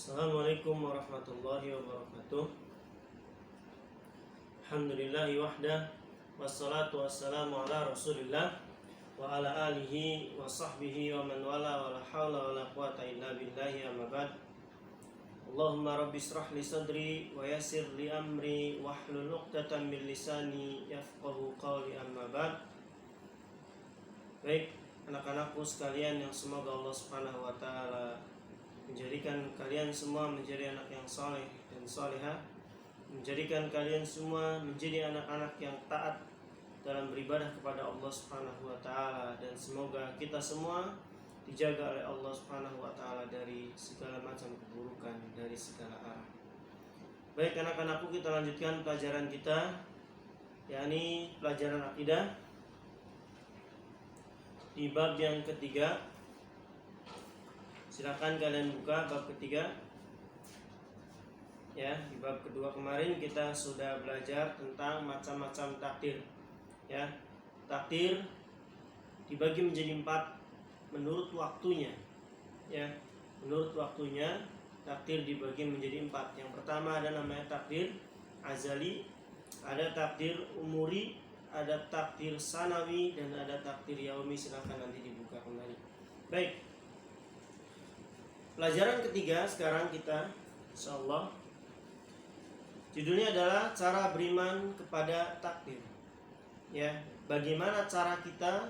Assalamualaikum warahmatullahi wabarakatuh. Alhamdulillahi wahdah, wassalatu wassalamu ala rasulillah wa ala alihi wa sahbihi wa man wala wa la hawla wa la quwata illa billahi amma ba'd. Allahumma rabbi israh li sadri wa yassir li amri wahlul 'uqdatam min lisani yafqahu qawli amma ba'd. Baik, anak-anakku sekalian yang semoga Allah Subhanahu wa taala menjadikan kalian semua menjadi anak yang soleh dan solehah, menjadikan kalian semua menjadi anak-anak yang taat dalam beribadah kepada Allah Subhanahu wa taala, dan semoga kita semua dijaga oleh Allah Subhanahu wa taala dari segala macam keburukan, dari segala arah. Baik anak-anakku, kita lanjutkan pelajaran kita, yakni pelajaran akidah di bab yang ketiga. Silakan kalian buka bab ketiga. Ya, di bab kedua kemarin kita sudah belajar tentang macam-macam takdir. Ya, takdir dibagi menjadi 4 menurut waktunya. Ya, menurut waktunya takdir dibagi menjadi 4. Yang pertama ada namanya takdir azali, ada takdir umuri, ada takdir sanawi, dan ada takdir yaumi. Silakan nanti dibuka kembali. Baik. Pelajaran ketiga sekarang kita, insyaallah, judulnya adalah cara beriman kepada takdir. Ya, bagaimana cara kita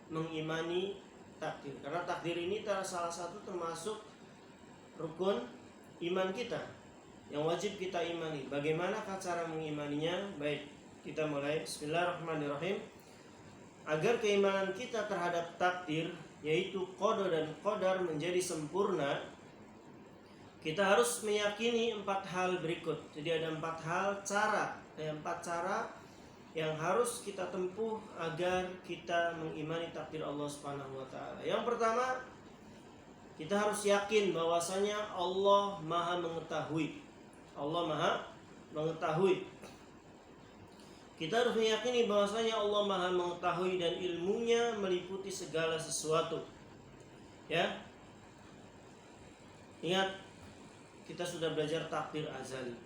mengimani takdir? Karena takdir ini salah satu termasuk rukun iman kita yang wajib kita imani. Bagaimanakah cara mengimaninya? Baik, kita mulai. Bismillahirrahmanirrahim. Agar keimanan kita terhadap takdir, yaitu qada dan qadar, menjadi sempurna, kita harus meyakini 4 hal berikut. Jadi ada 4 hal cara, ada 4 cara yang harus kita tempuh agar kita mengimani takdir Allah Subhanahu wa taala. Yang pertama, kita harus yakin bahwasanya Allah Maha mengetahui. Allah Maha mengetahui. Kita harus meyakini bahwasanya Allah Maha mengetahui dan ilmunya meliputi segala sesuatu. Ya. Ingat, kita sudah belajar takdir azali.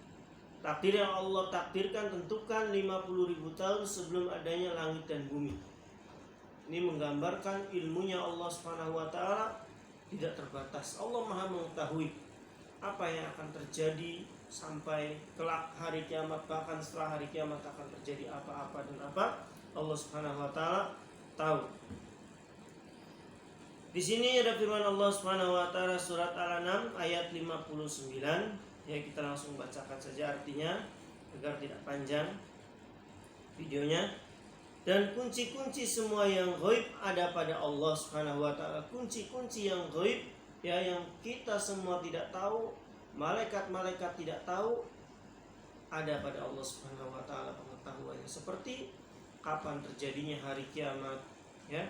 Takdir yang Allah takdirkan, tentukan 50.000 tahun sebelum adanya langit dan bumi. Ini menggambarkan ilmunya Allah Subhanahu wa taala tidak terbatas. Allah Maha mengetahui apa yang akan terjadi sampai kelak hari kiamat, bahkan setelah hari kiamat akan terjadi apa-apa dan apa, Allah Subhanahu wa taala tahu. Di sini ada firman Allah Subhanahu wa taala surat Al-An'am ayat 59. Ya, kita langsung bacakan saja artinya agar tidak panjang videonya. Dan kunci-kunci semua yang ghaib ada pada Allah Subhanahu wa taala. Kunci-kunci yang ghaib, ya, yang kita semua tidak tahu, malaikat-malaikat tidak tahu, ada pada Allah Subhanahu wa taala pengetahuannya. Seperti kapan terjadinya hari kiamat, ya.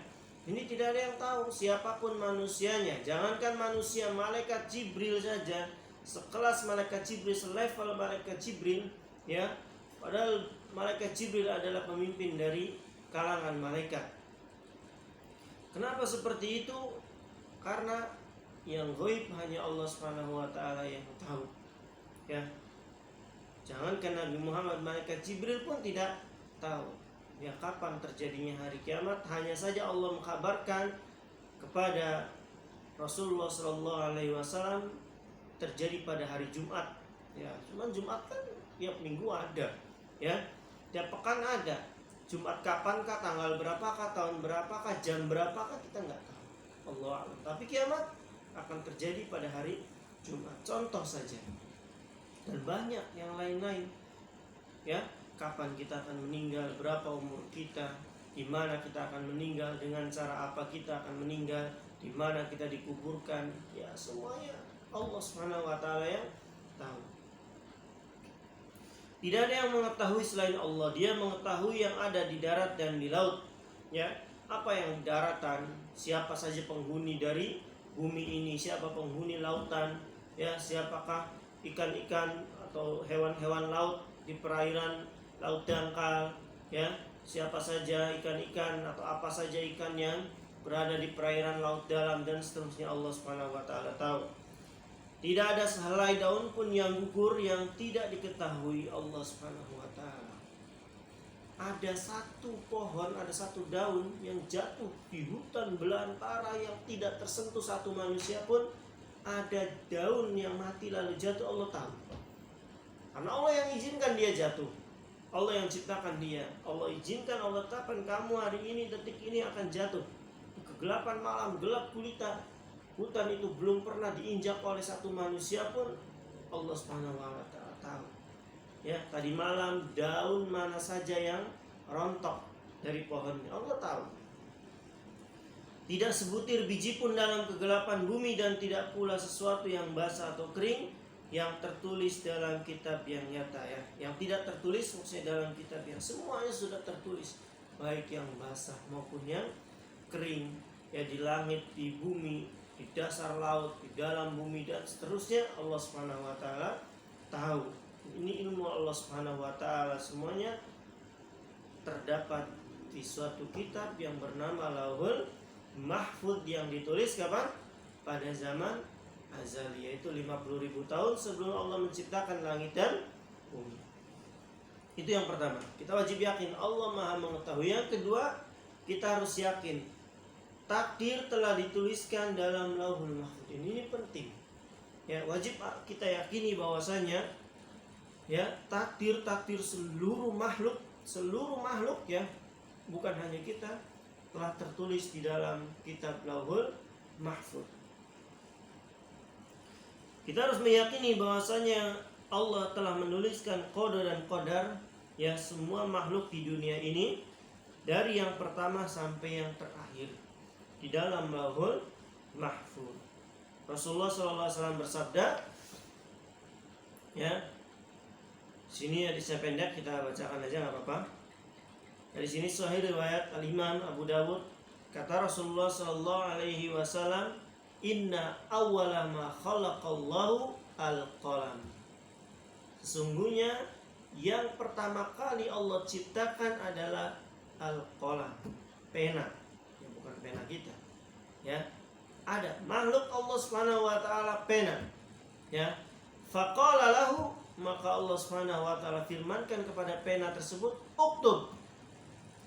Ini tidak ada yang tahu, siapapun manusianya. Jangankan manusia, malaikat Jibril saja, sekelas malaikat Jibril, selevel malaikat Jibril, ya. Padahal malaikat Jibril adalah pemimpin dari kalangan malaikat. Kenapa seperti itu? Karena yang ghaib hanya Allah Subhanahu wa taala yang tahu. Ya. Jangankan Nabi Muhammad, malaikat Jibril pun tidak tahu. Ya, kapan terjadinya hari kiamat? Hanya saja Allah mengkabarkan kepada Rasulullah sallallahu alaihi wasallam terjadi pada hari Jumat. Ya, cuman Jumat kan tiap minggu ada, ya. Tiap pekan ada. Jumat kapankah, tanggal berapakah, tahun berapakah, jam berapakah, kita nggak tahu. Allah a'lam. Tapi kiamat akan terjadi pada hari Jumat. Contoh saja. Dan banyak yang lain-lain. Ya, kapan kita akan meninggal, berapa umur kita, di mana kita akan meninggal, dengan cara apa kita akan meninggal, di mana kita dikuburkan, ya semuanya Allah Subhanahu wa taala yang tahu. Tidak ada yang mengetahui selain Allah. Dia mengetahui yang ada di darat dan di laut. Ya, apa yang di daratan, siapa saja penghuni dari bumi ini, siapa penghuni lautan, ya, siapakah ikan-ikan atau hewan-hewan laut di perairan laut dangkal, ya, siapa saja ikan-ikan atau apa saja ikan yang berada di perairan laut dalam, dan seterusnya Allah Subhanahu wa taala tahu. Tidak ada sehelai daun pun yang gugur yang tidak diketahui Allah Subhanahu wa taala. Ada satu pohon, ada satu daun yang jatuh di hutan belantara yang tidak tersentuh satu manusia pun. Ada daun yang mati lalu jatuh, Allah tahu. Karena Allah yang izinkan dia jatuh. Allah yang ciptakan dia. Allah izinkan, Allah tetapkan kamu hari ini, detik ini akan jatuh. Kegelapan malam, gelap gulita. Hutan itu belum pernah diinjak oleh satu manusia pun. Allah Subhanahu wa taala tahu. Ya, tadi malam daun mana saja yang rontok dari pohonnya, Allah tahu. Tidak sebutir biji pun dalam kegelapan bumi, dan tidak pula sesuatu yang basah atau kering yang tertulis dalam kitab yang nyata, ya. Yang tidak tertulis maksudnya dalam kitab yang semuanya sudah tertulis, baik yang basah maupun yang kering, ya, di langit, di bumi, di dasar laut, di dalam bumi, dan seterusnya. Allah Subhanahu wa taala tahu. Ini ilmu Allah Subhanahu wa taala, semuanya terdapat di suatu kitab yang bernama Lauhul Mahfuz, yang ditulis kapan? Pada zaman azali, yaitu 50.000 tahun sebelum Allah menciptakan langit dan bumi. Itu yang pertama, kita wajib yakin Allah Maha mengetahui. Yang kedua, kita harus yakin takdir telah dituliskan dalam Lauhul Mahfuz. Ini penting, ya, wajib kita yakini bahwasanya, ya, takdir seluruh makhluk, ya, bukan hanya kita, telah tertulis di dalam kitab Lauhul Mahfuz. Kita harus meyakini bahwasanya Allah telah menuliskan qada dan qadar, ya, semua makhluk di dunia ini, dari yang pertama sampai yang terakhir, di dalam Lauhul Mahfuz. Rasulullah SAW bersabda, ya, sini hadisnya pendek, kita bacakan aja nggak apa-apa. Dari sini sahih riwayat Al-Imam Abu Dawud, kata Rasulullah sallallahu alaihi wasallam, "Inna awwala ma khalaqallahu al-qalam." Sesungguhnya yang pertama kali Allah ciptakan adalah al-qalam, pena. Ya, bukan pena kita. Ya. Ada makhluk Allah Subhanahu wa taala pena. Ya. Faqala lahu, maka Allah Subhanahu wa taala firmankan kepada pena tersebut, "Uktub."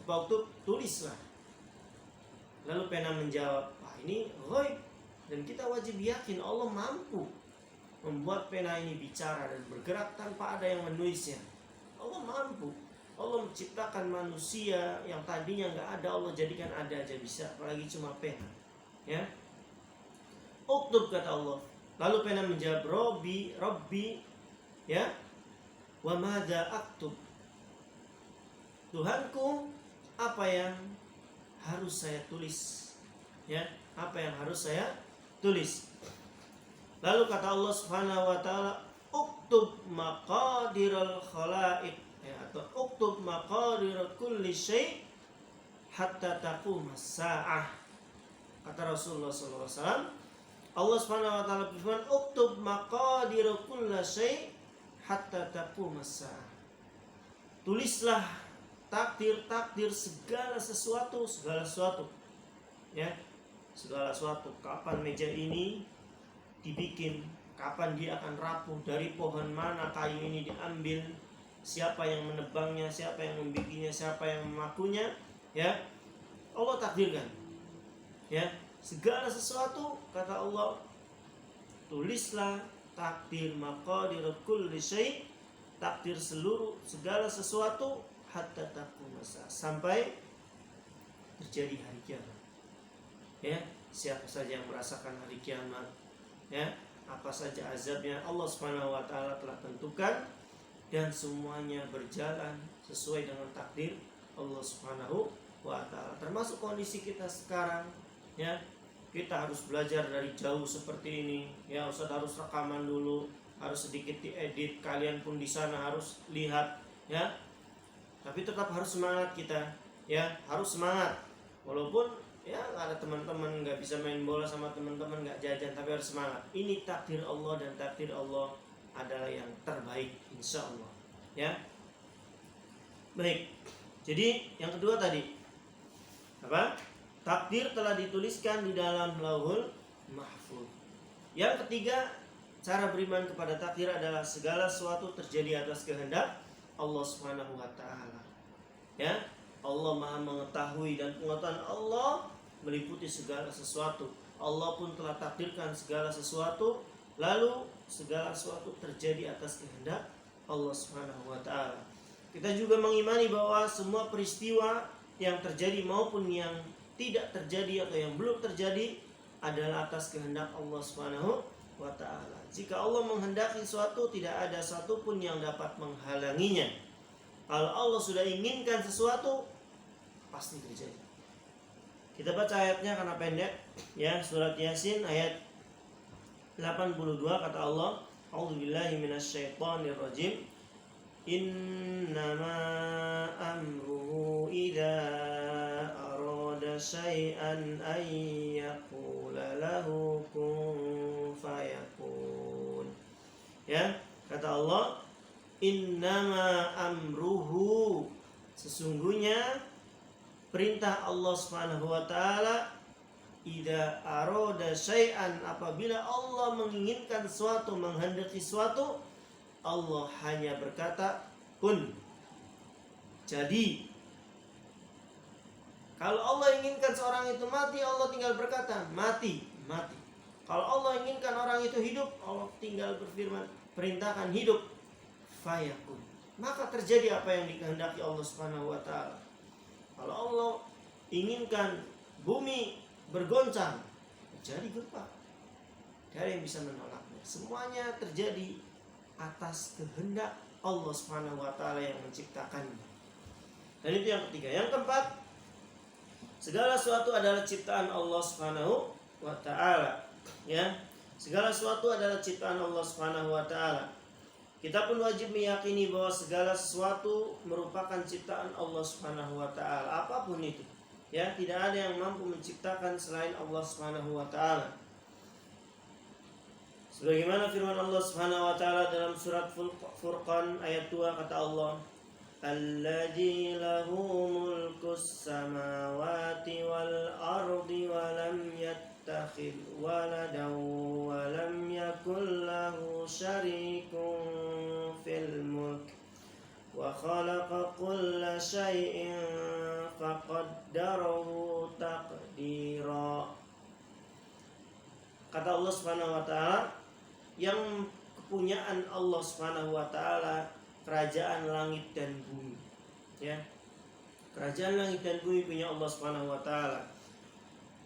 Waktu tulislah. Lalu pena menjawab, "Wah, ini ghaib, dan kita wajib yakin Allah mampu membuat pena ini bicara dan bergerak tanpa ada yang menulisnya. Allah mampu. Allah menciptakan manusia yang tadinya nggak ada, Allah jadikan ada aja bisa, apalagi cuma pena." Ya. Uktub, kata Allah. Lalu pena menjawab, Robbi, ya, wa madza aktub." Tuhanku, apa yang harus saya tulis? Ya, apa yang harus saya tulis? Lalu kata Allah Subhanahu wa taala, "Uktub maqadiral khalaiq," ya, atau "Uktub maqadir kulli syai' hatta taqumas saah." Kata Rasulullah SAW, Allah Subhanahu wa taala berfirman, "Uktub maqadir kulli syai' hatta taqumas saah." Tulislah takdir segala sesuatu, ya, segala sesuatu. Kapan meja ini dibikin, kapan dia akan rapuh, dari pohon mana kayu ini diambil, siapa yang menebangnya, siapa yang membikinnya, siapa yang memakunya, ya, Allah takdirkan. Ya, segala sesuatu, kata Allah, tulislah takdir maqadir kulli syai', takdir seluruh segala sesuatu, hatta taqum as-saah, sampai terjadi hari kiamat. Ya, siapa saja yang merasakan hari kiamat, ya, apa saja azabnya, Allah Subhanahu wa taala telah tentukan, dan semuanya berjalan sesuai dengan takdir Allah Subhanahu wa taala. Termasuk kondisi kita sekarang, ya. Kita harus belajar dari jauh seperti ini, ya. Ustaz harus rekaman dulu, harus sedikit diedit, kalian pun di sana harus lihat, ya. Tapi tetap harus semangat kita, ya, harus semangat. Walaupun, ya, nggak ada teman-teman, nggak bisa main bola sama teman-teman, nggak jajan, tapi harus semangat. Ini takdir Allah, dan takdir Allah adalah yang terbaik, insya Allah, ya. Baik. Jadi yang kedua tadi apa? Takdir telah dituliskan di dalam Lauhul Mahfuz. Yang ketiga, cara beriman kepada takdir adalah segala sesuatu terjadi atas kehendak Allah Subhanahu wa taala. Ya, Allah Maha mengetahui dan pengetahuan Allah meliputi segala sesuatu. Allah pun telah takdirkan segala sesuatu, lalu segala sesuatu terjadi atas kehendak Allah Subhanahu wa taala. Kita juga mengimani bahwa semua peristiwa yang terjadi maupun yang tidak terjadi atau yang belum terjadi adalah atas kehendak Allah Subhanahu wa taala. Jika Allah menghendaki sesuatu, tidak ada satupun yang dapat menghalanginya. Kalau Allah sudah inginkan sesuatu, pasti terjadi. Kita baca ayatnya karena pendek, ya, surat Yasin ayat 82 kata Allah, A'udzubillahi minasyaitonirrajim. Innama amruhu idza arada syai'an ay yaqula lahu kun fayakun. Ya, kata Allah, innama amruhu, sesungguhnya perintah Allah Subhanahu wa taala, idza arada syai'an, apabila Allah menginginkan sesuatu, menghendaki sesuatu, Allah hanya berkata kun, jadi. Kalau Allah inginkan seorang itu mati, Allah tinggal berkata mati, mati. Kalau Allah inginkan orang itu hidup, Allah tinggal berfirman, perintahkan hidup, fayakun, maka terjadi apa yang dikehendaki Allah Subhanahu wa taala. Kalau Allah inginkan bumi bergoncang, jadi gempa. Tidak ada yang bisa menolaknya. Semuanya terjadi atas kehendak Allah Subhanahu wa taala yang menciptakannya. Dan itu yang ketiga. Yang keempat, segala sesuatu adalah ciptaan Allah Subhanahu wa taala. Ya, segala sesuatu adalah ciptaan Allah Subhanahu wa taala. Kita pun wajib meyakini bahwa segala sesuatu merupakan ciptaan Allah Subhanahu wa taala, apapun itu. Ya, tidak ada yang mampu menciptakan selain Allah Subhanahu wa taala. Sebagaimana firman Allah Subhanahu wa taala dalam surat Furqan ayat 2 kata Allah, Alladzi lahu mulkus samawati wal ardi wa lam yattakhidh waladan wa lam yakul lahu syarikun fil mulk wa khalaqa kulla syai'in faqaddarahu taqdira. Kata Allah Subhanahu wa taala, yang kepunyaan Allah Subhanahu wa taala kerajaan langit dan bumi. Ya. Kerajaan langit dan bumi punya Allah Subhanahu wa taala.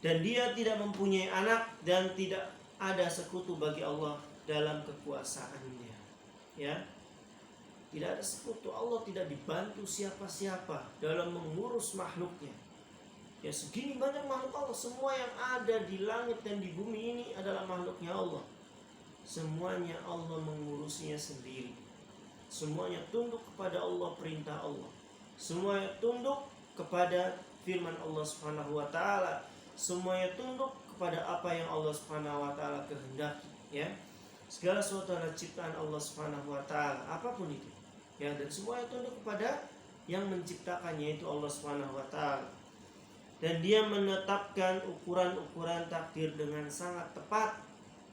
Dan dia tidak mempunyai anak dan tidak ada sekutu bagi Allah dalam kekuasaannya. Ya. Tidak ada sekutu. Allah tidak dibantu siapa-siapa dalam mengurus makhluknya. Ya, segini banyak makhluk Allah. Semua yang ada di langit dan di bumi ini adalah makhluknya Allah. Semuanya Allah mengurusnya sendiri. Semuanya tunduk kepada Allah, perintah Allah. Semuanya tunduk kepada firman Allah Subhanahu wa taala. Semuanya tunduk kepada apa yang Allah Subhanahu wa taala kehendaki, ya. Segala sesuatu adalah ciptaan Allah Subhanahu wa taala, apapun itu. Ya, dan semuanya tunduk kepada yang menciptakannya, yaitu Allah Subhanahu wa taala. Dan dia menetapkan ukuran-ukuran takdir dengan sangat tepat.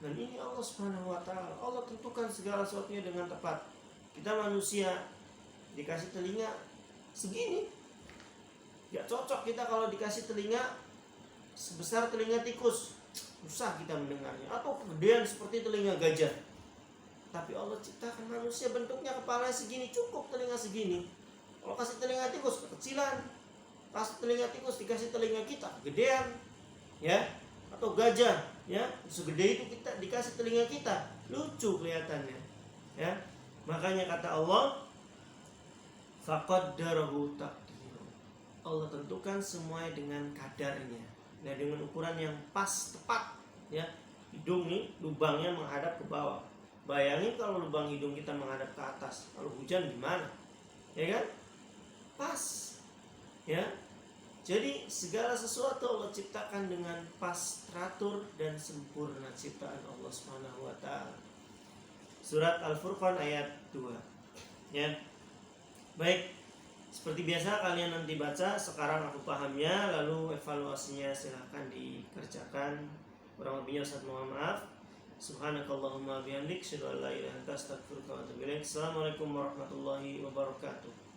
Dan ini Allah Subhanahu wa taala. Allah tentukan segala sesuatunya dengan tepat. Kita manusia dikasih telinga segini, gak cocok kita kalau dikasih telinga sebesar telinga tikus, susah kita mendengarnya. Atau kegedean seperti telinga gajah. Tapi Allah ciptakan manusia bentuknya kepala segini, cukup telinga segini. Kalau kasih telinga tikus kekecilan, kasih telinga tikus dikasih telinga kita kegedean, ya. Atau gajah, ya, segede itu kita dikasih telinga kita, lucu kelihatannya, ya. Makanya kata Allah, faqaddarahu taqdira. Allah tentukan semuanya dengan kadarnya, nah, dengan ukuran yang pas, tepat, ya. Hidung nih lubangnya menghadap ke bawah. Bayangin kalau lubang hidung kita menghadap ke atas, kalau hujan gimana? Ya kan? Pas. Ya. Jadi segala sesuatu Allah ciptakan dengan pas, teratur dan sempurna ciptaan Allah Subhanahu wa taala. Surat Al-Furqan ayat 2. Ya. Baik. Seperti biasa kalian nanti baca, sekarang aku pahamnya, lalu evaluasinya silahkan dikerjakan. Kurang lebihnya Ustaz mohon maaf. Subhanakallahumma bihamdik, asyhadu an la ilaha illa anta, astaghfiruka wa atubu ilaik. Assalamualaikum warahmatullahi wabarakatuh.